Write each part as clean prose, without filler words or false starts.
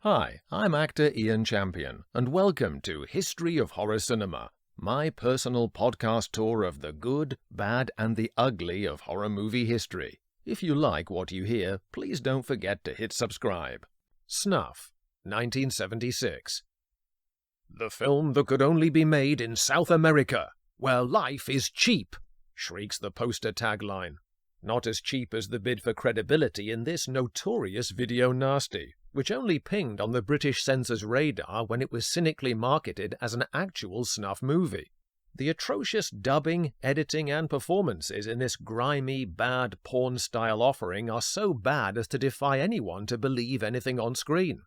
Hi, I'm actor Ian Champion, and welcome to History of Horror Cinema, my personal podcast tour of the good, bad, and the ugly of horror movie history. If you like what you hear, please don't forget to hit subscribe. Snuff, 1976. The film that could only be made in South America, where life is cheap, shrieks the poster tagline. Not as cheap as the bid for credibility in this notorious video nasty, which only pinged on the British censor's radar when it was cynically marketed as an actual snuff movie. The atrocious dubbing, editing, and performances in this grimy, bad porn-style offering are so bad as to defy anyone to believe anything on screen.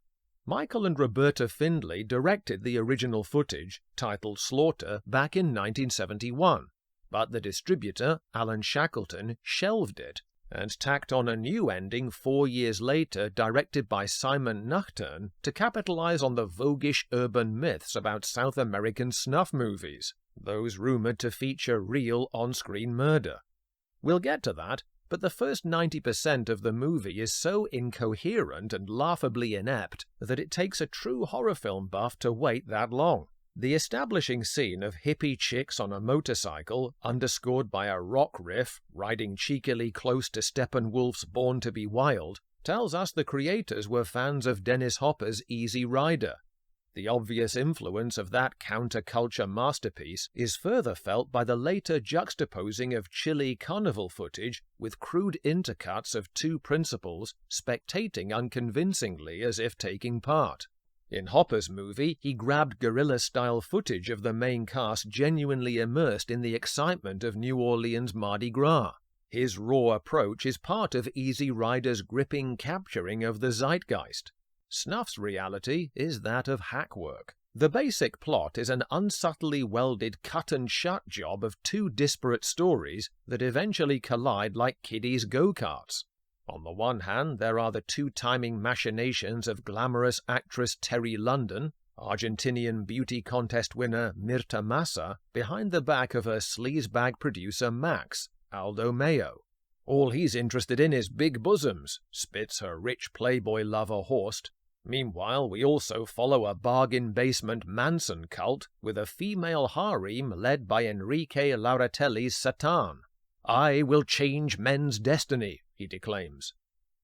Michael and Roberta Findlay directed the original footage, titled Slaughter, back in 1971, but the distributor, Alan Shackleton, shelved it and tacked on a new ending 4 years later, directed by Simon Nocturne, to capitalize on the voguish urban myths about South American snuff movies, those rumored to feature real on-screen murder. We'll get to that, but the first 90% of the movie is so incoherent and laughably inept that it takes a true horror film buff to wait that long. The establishing scene of hippie chicks on a motorcycle, underscored by a rock riff, riding cheekily close to Steppenwolf's Born to be Wild, tells us the creators were fans of Dennis Hopper's Easy Rider. The obvious influence of that counterculture masterpiece is further felt by the later juxtaposing of chilly carnival footage with crude intercuts of two principals spectating unconvincingly as if taking part. In Hopper's movie, he grabbed guerrilla-style footage of the main cast genuinely immersed in the excitement of New Orleans Mardi Gras. His raw approach is part of Easy Rider's gripping capturing of the zeitgeist. Snuff's reality is that of hackwork. The basic plot is an unsubtly welded cut-and-shut job of two disparate stories that eventually collide like kiddies' go-karts. On the one hand, there are the two-timing machinations of glamorous actress Terry London, Argentinian beauty contest winner Mirta Massa, behind the back of her sleazebag producer Max, Aldo Mayo. All he's interested in is big bosoms, spits her rich playboy lover Horst. Meanwhile, we also follow a bargain basement Manson cult with a female harem led by Enrique Lauratelli's Satan. "I will change men's destiny," he declaims.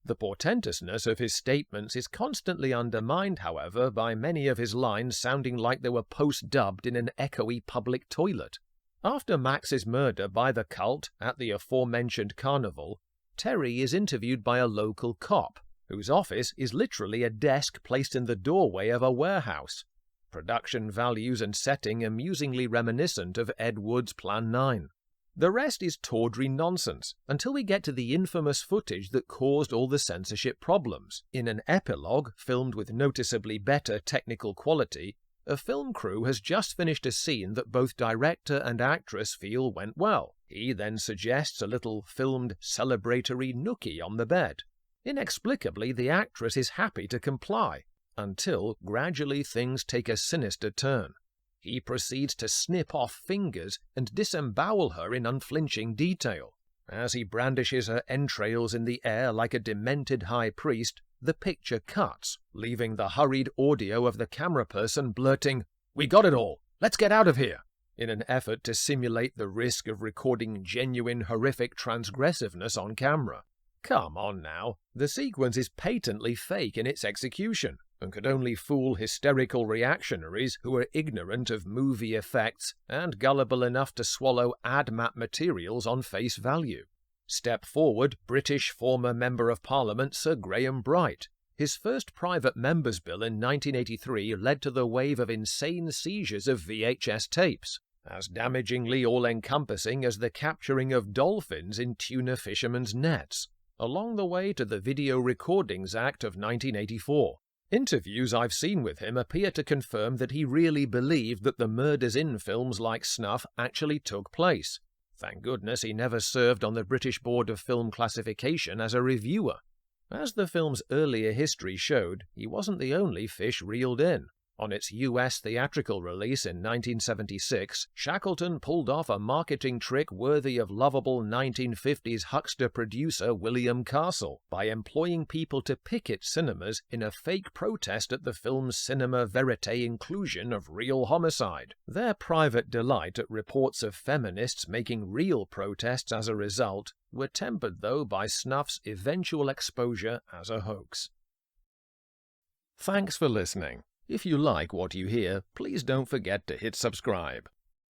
The portentousness of his statements is constantly undermined, however, by many of his lines sounding like they were post-dubbed in an echoey public toilet. After Max's murder by the cult at the aforementioned carnival, Terry is interviewed by a local cop, whose office is literally a desk placed in the doorway of a warehouse. Production values and setting amusingly reminiscent of Ed Wood's Plan 9. The rest is tawdry nonsense, until we get to the infamous footage that caused all the censorship problems. In an epilogue, filmed with noticeably better technical quality, a film crew has just finished a scene that both director and actress feel went well. He then suggests a little filmed celebratory nookie on the bed. Inexplicably, the actress is happy to comply, until gradually things take a sinister turn. He proceeds to snip off fingers and disembowel her in unflinching detail. As he brandishes her entrails in the air like a demented high priest, the picture cuts, leaving the hurried audio of the camera person blurting, "We got it all! Let's get out of here!" in an effort to simulate the risk of recording genuine horrific transgressiveness on camera. Come on now, the sequence is patently fake in its execution, and could only fool hysterical reactionaries who are ignorant of movie effects and gullible enough to swallow AdMap materials on face value. Step forward, British former Member of Parliament Sir Graham Bright. His first private member's bill in 1983 led to the wave of insane seizures of VHS tapes, as damagingly all-encompassing as the capturing of dolphins in tuna fishermen's nets, along the way to the Video Recordings Act of 1984. Interviews I've seen with him appear to confirm that he really believed that the murders in films like Snuff actually took place. Thank goodness he never served on the British Board of Film Classification as a reviewer. As the film's earlier history showed, he wasn't the only fish reeled in. On its US theatrical release in 1976, Shackleton pulled off a marketing trick worthy of lovable 1950s huckster producer William Castle by employing people to picket cinemas in a fake protest at the film's cinema verite inclusion of real homicide. Their private delight at reports of feminists making real protests as a result were tempered, though, by snuff's eventual exposure as a hoax. Thanks for listening. If you like what you hear, please don't forget to hit subscribe.